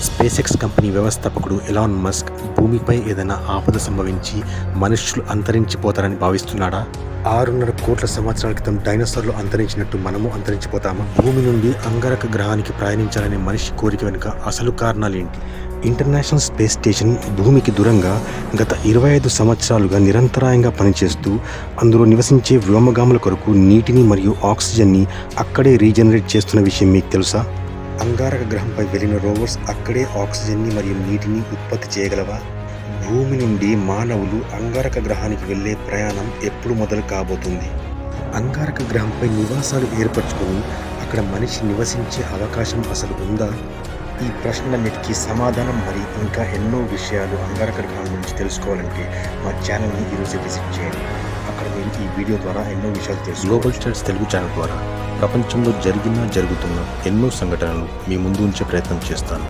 Space X company వ్యవస్థాపకుడు Elon Musk భూమిపై ఏదైనా ఆపద సంభవించి మనుష్యులు అంతరించిపోతారని భావిస్తున్నాడా? 6.5 కోట్ల సంవత్సరాల క్రితం డైనోసార్లు అంతరించినట్టు మనము అంతరించిపోతామా? భూమి నుండి అంగారక గ్రహానికి ప్రయాణించాలనే మనిషి కోరిక వెనుక అసలు కారణాలేంటి? ఇంటర్నేషనల్ స్పేస్ స్టేషన్ భూమికి దూరంగా గత 25 సంవత్సరాలుగా నిరంతరాయంగా పనిచేస్తూ అందులో నివసించే వ్యోమగాముల కొరకు నీటిని మరియు ఆక్సిజన్ని అక్కడే రీజనరేట్ చేస్తున్న విషయం మీకు తెలుసా? అంగారక గ్రహంపై వెళ్ళిన రోవర్స్ అక్కడే ఆక్సిజన్ని మరియు నీటిని ఉత్పత్తి చేయగలవా? భూమి నుండి మానవులు అంగారక గ్రహానికి వెళ్ళే ప్రయాణం ఎప్పుడు మొదలు కాబోతుంది? అంగారక గ్రహంపై నివాసాలు ఏర్పరచుకొని అక్కడ మనిషి నివసించే అవకాశం అసలు ఉందా? ఈ ప్రశ్నలన్నిటికీ సమాధానం మరి ఇంకా ఎన్నో విషయాలు అంగారక గ్రహం గురించి తెలుసుకోవాలంటే మా ఛానల్ని ఈరోజు విజిట్ చేయండి. అక్కడ మీరు ఈ వీడియో ద్వారా ఎన్నో విషయాలు తెలుసు. గ్లోబల్ స్టడీస్ తెలుగు ఛానల్ ద్వారా ప్రపంచంలో జరుగుతున్న ఎన్నో సంఘటనలు మీ ముందు ఉంచే ప్రయత్నం చేస్తాను.